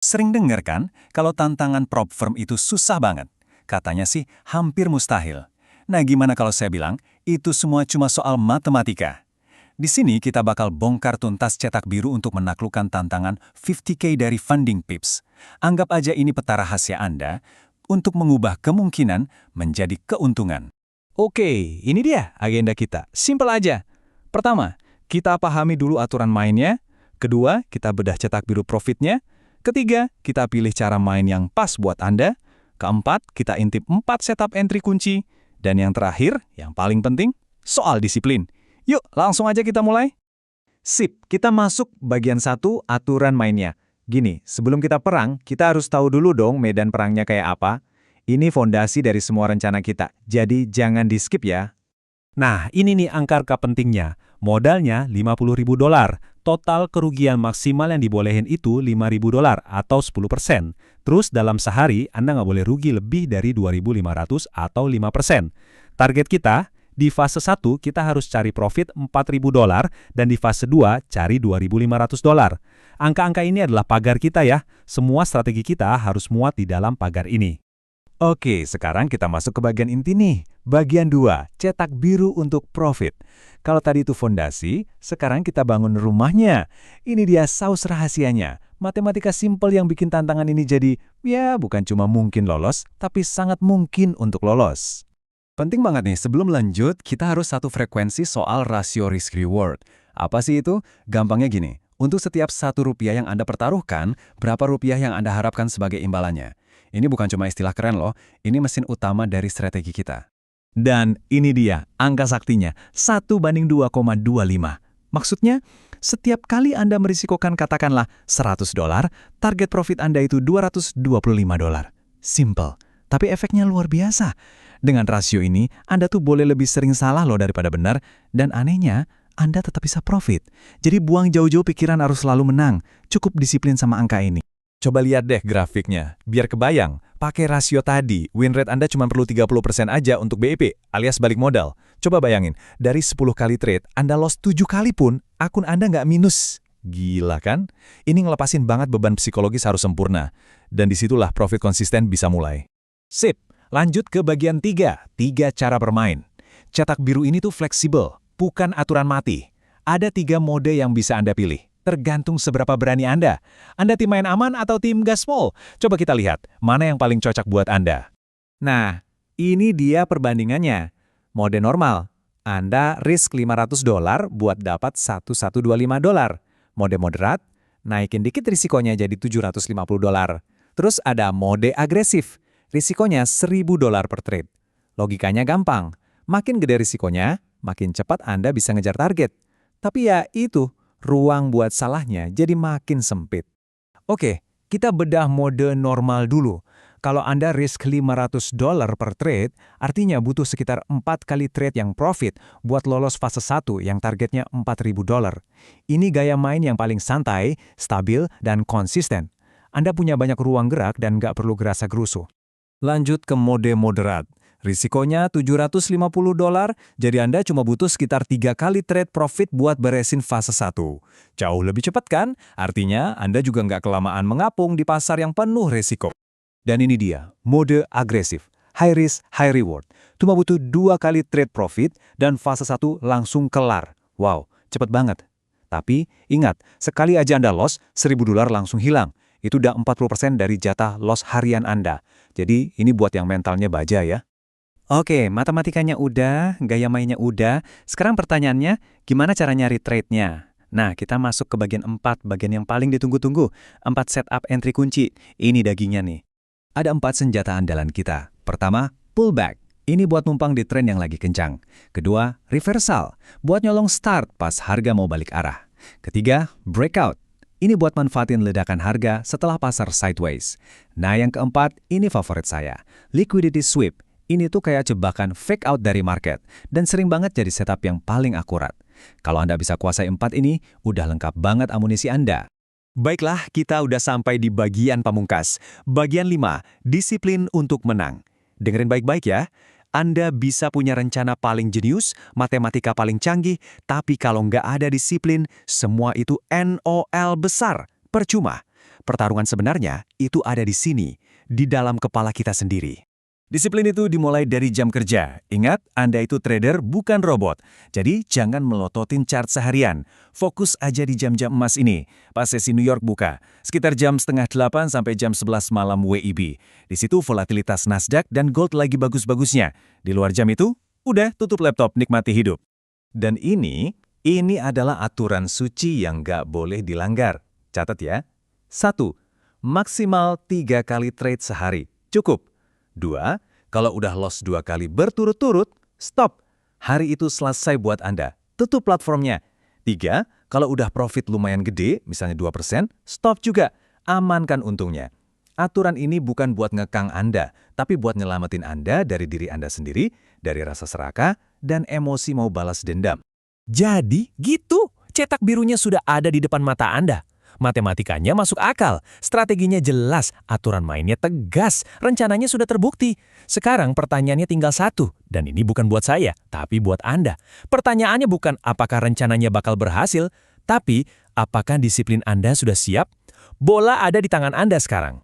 Sering dengar kan, kalau tantangan prop firm itu susah banget. Katanya sih hampir mustahil. Nah, gimana kalau saya bilang, itu semua cuma soal matematika. Di sini kita bakal bongkar tuntas cetak biru untuk menaklukkan tantangan 50K dari Funding Pips. Anggap aja ini peta rahasia Anda untuk mengubah kemungkinan menjadi keuntungan. Oke, ini dia agenda kita. Simpel aja. Pertama, kita pahami dulu aturan mainnya. Kedua, kita bedah cetak biru profitnya. Ketiga, kita pilih cara main yang pas buat Anda. Keempat, kita intip 4 setup entry kunci. Dan yang terakhir, yang paling penting, soal disiplin. Yuk, langsung aja kita mulai. Sip, kita masuk bagian 1, aturan mainnya. Gini, sebelum kita perang, kita harus tahu dulu dong medan perangnya kayak apa. Ini fondasi dari semua rencana kita, jadi jangan di-skip ya. Nah, ini nih angka pentingnya. Modalnya $50.000. Total kerugian maksimal yang dibolehin itu $5.000 atau 10%. Terus dalam sehari, Anda nggak boleh rugi lebih dari 2.500 atau 5%. Target kita, di fase 1 kita harus cari profit $4.000 dan di fase 2 cari $2.500. Angka-angka ini adalah pagar kita ya. Semua strategi kita harus muat di dalam pagar ini. Oke, sekarang kita masuk ke bagian inti nih. Bagian 2, cetak biru untuk profit. Kalau tadi itu fondasi, sekarang kita bangun rumahnya. Ini dia saus rahasianya. Matematika simpel yang bikin tantangan ini jadi, ya bukan cuma mungkin lolos, tapi sangat mungkin untuk lolos. Penting banget nih, sebelum lanjut, kita harus satu frekuensi soal rasio risk-reward. Apa sih itu? Gampangnya gini, untuk setiap Rp1 yang Anda pertaruhkan, berapa rupiah yang Anda harapkan sebagai imbalannya? Ini bukan cuma istilah keren loh, ini mesin utama dari strategi kita. Dan ini dia, angka saktinya, 1:2,25. Maksudnya, setiap kali Anda merisikokan katakanlah $100, target profit Anda itu $225. Simple, tapi efeknya luar biasa. Dengan rasio ini, Anda tuh boleh lebih sering salah loh daripada benar, dan anehnya, Anda tetap bisa profit. Jadi buang jauh-jauh pikiran harus selalu menang, cukup disiplin sama angka ini. Coba lihat deh grafiknya, biar kebayang. Pakai rasio tadi, win rate Anda cuma perlu 30% aja untuk BEP, alias balik modal. Coba bayangin, dari 10 kali trade, Anda loss 7 kali pun, akun Anda nggak minus. Gila kan? Ini ngelepasin banget beban psikologis harus sempurna. Dan disitulah profit konsisten bisa mulai. Sip, lanjut ke bagian 3 cara bermain. Cetak biru ini tuh fleksibel, bukan aturan mati. Ada 3 mode yang bisa Anda pilih. Tergantung seberapa berani Anda. Anda tim main aman atau tim gaspol? Coba kita lihat, mana yang paling cocok buat Anda. Nah, ini dia perbandingannya. Mode normal, Anda risk $500 buat dapat $1.125. Mode moderat, naikin dikit risikonya jadi $750. Terus ada mode agresif, risikonya $1.000 per trade. Logikanya gampang, makin gede risikonya, makin cepat Anda bisa ngejar target. Tapi ya itu, ruang buat salahnya jadi makin sempit. Oke, kita bedah mode normal dulu. Kalau Anda risk $500 per trade, artinya butuh sekitar 4 kali trade yang profit buat lolos fase 1 yang targetnya $4.000. Ini gaya main yang paling santai, stabil, dan konsisten. Anda punya banyak ruang gerak dan nggak perlu gerasa-gerusu. Lanjut ke mode moderat. Risikonya $750, jadi Anda cuma butuh sekitar 3 kali trade profit buat beresin fase 1. Jauh lebih cepat kan? Artinya Anda juga nggak kelamaan mengapung di pasar yang penuh resiko. Dan ini dia, mode agresif. High risk, high reward. Cuma butuh 2 kali trade profit dan fase 1 langsung kelar. Wow, cepat banget. Tapi ingat, sekali aja Anda loss, $1.000 langsung hilang. Itu udah 40% dari jatah loss harian Anda. Jadi ini buat yang mentalnya baja ya. Oke, matematikanya udah, gaya mainnya udah. Sekarang pertanyaannya, gimana cara nyari trade-nya? Nah, kita masuk ke bagian 4, bagian yang paling ditunggu-tunggu. 4 setup entry kunci. Ini dagingnya nih. Ada 4 senjata andalan kita. Pertama, pullback. Ini buat numpang di tren yang lagi kencang. Kedua, reversal. Buat nyolong start pas harga mau balik arah. Ketiga, breakout. Ini buat manfaatin ledakan harga setelah pasar sideways. Nah, yang keempat, ini favorit saya. Liquidity sweep. Ini tuh kayak jebakan fake out dari market, dan sering banget jadi setup yang paling akurat. Kalau Anda bisa kuasai 4 ini, udah lengkap banget amunisi Anda. Baiklah, kita udah sampai di bagian pamungkas. Bagian 5, disiplin untuk menang. Dengerin baik-baik ya. Anda bisa punya rencana paling jenius, matematika paling canggih, tapi kalau nggak ada disiplin, semua itu NOL besar. Percuma. Pertarungan sebenarnya itu ada di sini, di dalam kepala kita sendiri. Disiplin itu dimulai dari jam kerja. Ingat, Anda itu trader bukan robot. Jadi jangan melototin chart seharian. Fokus aja di jam-jam emas ini. Pas sesi New York buka, sekitar jam setengah 8 sampai jam 11 malam WIB. Di situ volatilitas Nasdaq dan gold lagi bagus-bagusnya. Di luar jam itu, udah tutup laptop, nikmati hidup. Dan ini adalah aturan suci yang nggak boleh dilanggar. Catat ya. 1. Maksimal 3 kali trade sehari. Cukup. 2. Kalau udah loss 2 kali berturut-turut, stop. Hari itu selesai buat Anda. Tutup platformnya. 3. Kalau udah profit lumayan gede, misalnya 2%, stop juga. Amankan untungnya. Aturan ini bukan buat ngekang Anda, tapi buat nyelamatin Anda dari diri Anda sendiri, dari rasa serakah, dan emosi mau balas dendam. Jadi, gitu. Cetak birunya sudah ada di depan mata Anda. Matematikanya masuk akal, strateginya jelas, aturan mainnya tegas, rencananya sudah terbukti. Sekarang pertanyaannya tinggal satu, dan ini bukan buat saya, tapi buat Anda. Pertanyaannya bukan apakah rencananya bakal berhasil, tapi apakah disiplin Anda sudah siap? Bola ada di tangan Anda sekarang.